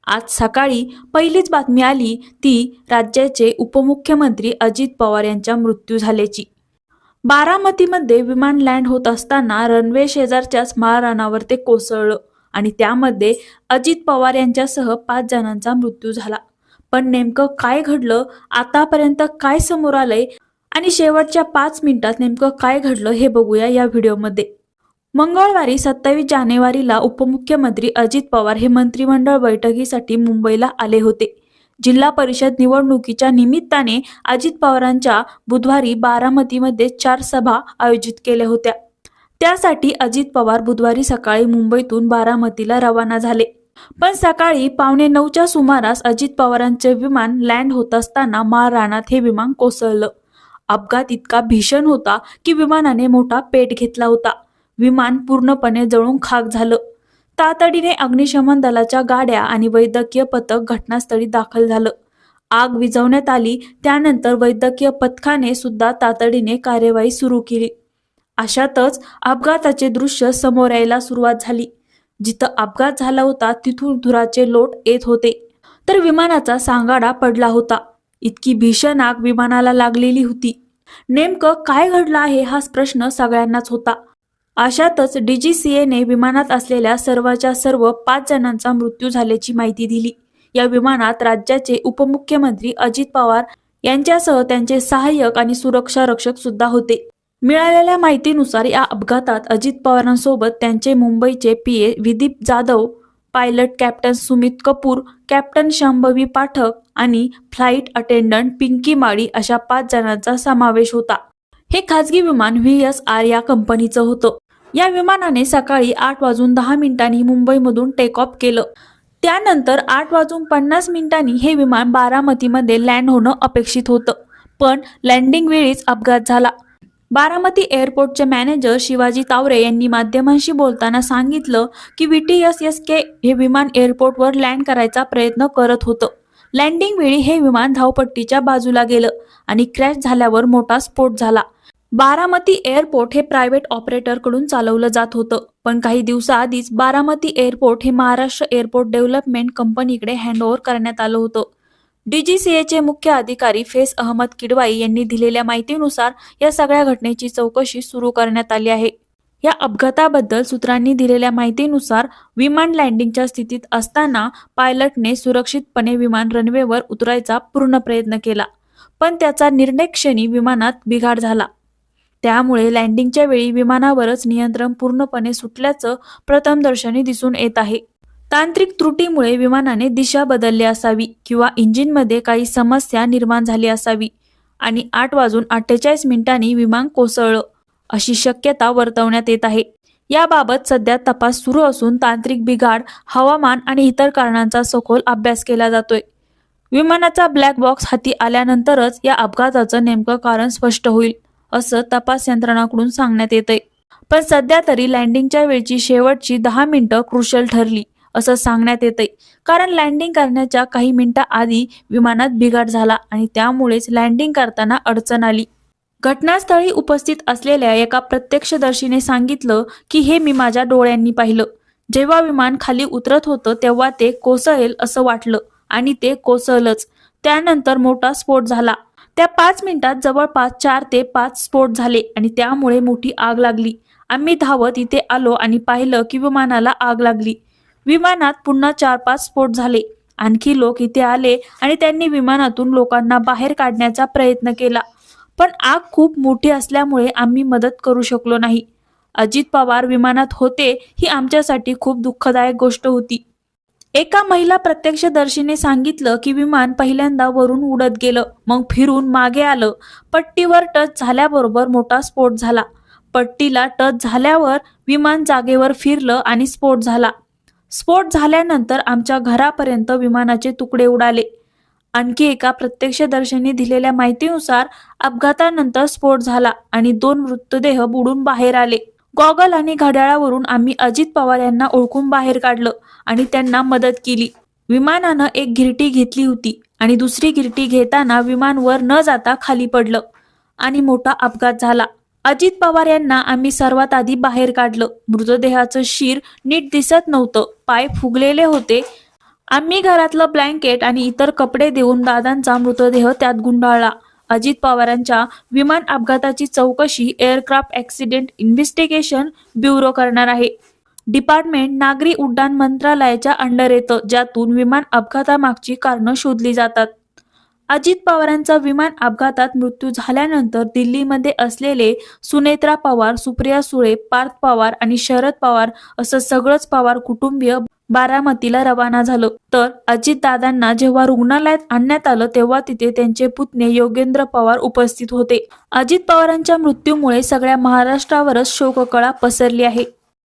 आज सकाळी पहिलीच बातमी आली ती राज्याचे उपमुख्यमंत्री अजित पवार यांचा मृत्यू झाल्याची। बारामतीमध्ये विमान लँड होत असताना रनवे शेजारच्याच माळरानावर ते कोसळलं आणि त्यामध्ये अजित पवार यांच्यासह 5 जणांचा मृत्यू झाला। पण नेमकं काय घडलं, आतापर्यंत काय समोर आलंय आणि शेवटच्या 5 मिनिटात नेमकं काय घडलं हे बघूया या व्हिडिओमध्ये। मंगळवारी 27 जानेवारीला उपमुख्यमंत्री अजित पवार हे मंत्रिमंडळ बैठकीसाठी मुंबईला आले होते। जिल्हा परिषद निवडणुकीच्या निमित्ताने अजित पवारांच्या बुधवारी बारामतीमध्ये 4 सभा आयोजित केल्या होत्या। त्यासाठी अजित पवार बुधवारी सकाळी मुंबईतून बारामतीला रवाना झाले। पण सकाळी 9:15च्या सुमारास अजित पवारांचे विमान लँड होत असताना माळरानात हे विमान कोसळलं। अपघात इतका भीषण होता की विमानाने मोठा पेट घेतला होता। विमान पूर्णपणे जळून खाक झालं। तातडीने अग्निशमन दलाच्या गाड्या आणि वैद्यकीय पथक घटनास्थळी दाखल झालं। आग विझवण्यात आली। त्यानंतर वैद्यकीय पथकाने सुद्धा तातडीने कार्यवाही सुरू केली। अशातच अपघाताचे दृश्य समोर यायला सुरुवात झाली। जिथं अपघात झाला होता तिथून धुराचे लोट येत होते, तर विमानाचा सांगाडा पडला होता। इतकी भीषण आग विमानाला लागलेली होती। नेमकं काय घडलं आहे हा प्रश्न सगळ्यांनाच होता। अशातच DGCAने विमानात असलेल्या सर्वच्या सर्व 5 जणांचा मृत्यू झाल्याची माहिती दिली। या विमानात राज्याचे उपमुख्यमंत्री अजित पवार यांच्यासह त्यांचे सहाय्यक आणि सुरक्षा रक्षक सुद्धा होते। मिळालेल्या माहितीनुसार या अपघातात अजित पवारांसोबत त्यांचे मुंबईचे PA Vidip Jadhav, pilot captain Sumit Kapoor, captain Shambhavi Pathak आणि फ्लाइट अटेंडंट पिंकी माळी अशा 5 जणांचा समावेश होता। हे खासगी विमान VSR या कंपनीचं होतं। या विमानाने सकाळी 8:10 मुंबईमधून टेक ऑफ केलं। त्यानंतर 8:50 हे विमान बारामतीमध्ये लँड होणं अपेक्षित होतं, पण लँडिंग वेळीच अपघात झाला। बारामती एअरपोर्टचे मॅनेजर शिवाजी तावरे यांनी माध्यमांशी बोलताना सांगितलं की VTSSK हे विमान एअरपोर्टवर लँड करायचा प्रयत्न करत होतं। लँडिंग वेळी हे विमान धावपट्टीच्या बाजूला गेलं आणि क्रॅश झाल्यावर मोठा स्फोट झाला। बारामती एअरपोर्ट हे प्रायव्हेट ऑपरेटरकडून चालवलं जात होतं, पण काही दिवसाआधीच बारामती एअरपोर्ट हे महाराष्ट्र एअरपोर्ट डेव्हलपमेंट कंपनीकडे हँडओव्हर करण्यात आलं होतं। DGCAचे मुख्य अधिकारी फैज अहमद किडवाई यांनी दिलेल्या माहितीनुसार या सगळ्या घटनेची चौकशी सुरू करण्यात आली आहे। या अपघाताबद्दल सूत्रांनी दिलेल्या माहितीनुसार विमान लँडिंगच्या स्थितीत असताना पायलटने सुरक्षितपणे विमान रनवेवर उतरायचा पूर्ण प्रयत्न केला, पण त्याचा निर्णयक्षणी विमानात बिघाड झाला। त्यामुळे लँडिंगच्या वेळी विमानावरच नियंत्रण पूर्णपणे सुटल्याचं प्रथमदर्शनी दिसून येत आहे। तांत्रिक त्रुटीमुळे विमानाने दिशा बदलली असावी किंवा इंजिनमध्ये काही समस्या निर्माण झाली असावी आणि 8:48 विमान कोसळलं अशी शक्यता वर्तवण्यात येत आहे। याबाबत सध्या तपास सुरू असून तांत्रिक बिघाड, हवामान आणि इतर कारणांचा सखोल अभ्यास केला जातोय। विमानाचा ब्लॅक बॉक्स हाती आल्यानंतरच या अपघाताचं नेमकं कारण स्पष्ट होईल असं तपास यंत्रणांकडून सांगण्यात येतंय। पण सध्या तरी लँडिंगच्या वेळची शेवटची 10 मिनिटं क्रुशल ठरली असं सांगण्यात येतंय, कारण लँडिंग करण्याच्या काही मिनिटांआधी विमानात बिघाड झाला आणि त्यामुळेच लँडिंग करताना अडचण आली। घटनास्थळी उपस्थित असलेल्या एका प्रत्यक्षदर्शीने सांगितलं की हे मी माझ्या डोळ्यांनी पाहिलं। जेव्हा विमान खाली उतरत होतं तेव्हा ते कोसळेल असं वाटलं आणि ते कोसळलंच। त्यानंतर मोठा स्फोट झाला। त्या 5 मिनिटात जवळपास 4 ते 5 स्फोट झाले आणि त्यामुळे मोठी आग लागली। आम्ही धावत इथे आलो आणि पाहिलं की विमानाला आग लागली। विमानात पुन्हा 4-5 स्फोट झाले। आणखी लोक इथे आले आणि त्यांनी विमानातून लोकांना बाहेर काढण्याचा प्रयत्न केला, पण आग खूप मोठी असल्यामुळे आम्ही मदत करू शकलो नाही। अजित पवार विमानात होते ही आमच्यासाठी खूप दुःखदायक गोष्ट होती। एका महिला प्रत्यक्षदर्शीने सांगितलं की विमान पहिल्यांदा वरून उडत गेलं, मग फिरून मागे आलं। पट्टीवर टच झाल्याबरोबर मोठा स्फोट झाला। पट्टीला टच झाल्यावर विमान जागेवर फिरलं आणि स्फोट झाला। स्फोट झाल्यानंतर आमच्या घरापर्यंत विमानाचे तुकडे उडाले। आणखी एका प्रत्यक्षदर्शीने दिलेल्या माहितीनुसार अपघातानंतर स्फोट झाला आणि 2 मृतदेह बुडून बाहेर आले। गॉगल आणि घड्याळावरून आम्ही अजित पवार यांना ओळखून बाहेर काढलं आणि त्यांना मदत केली। विमानानं एक गिरटी घेतली होती आणि दुसरी गिरटी घेताना विमान वर न जाता खाली पडलं आणि मोठा अपघात झाला। अजित पवार यांना आम्ही सर्वात आधी बाहेर काढलं। मृतदेहाचं शीर नीट दिसत नव्हतं, पाय फुगलेले होते आम्ही घरातलं ब्लँकेट आणि इतर कपडे देऊन दादांचा मृतदेह त्यात गुंडाळला. अजित पवारांच्या विमान अपघाताची चौकशी एअरक्राफ्ट ॲक्सिडेंट इन्व्हेस्टिगेशन ब्युरो करणार आहे. डिपार्टमेंट नागरी उड्डाण मंत्रालयाच्या अंडर येतं, ज्यातून विमान अपघातामागची कारणं शोधली जातात. अजित पवारांचा विमान अपघातात मृत्यू झाल्यानंतर दिल्लीमध्ये असलेले सुनेत्रा पवार, सुप्रिया सुळे, पार्थ पवार आणि शरद पवार असं सगळंच पवार कुटुंबीय बारामतीला रवाना झालं. तर अजितदादांना जेव्हा रुग्णालयात आणण्यात आलं तेव्हा तिथे त्यांचे पुतणे योगेंद्र पवार उपस्थित होते. अजित पवारांच्या मृत्यूमुळे सगळ्या महाराष्ट्रावरच शोककळा पसरली आहे.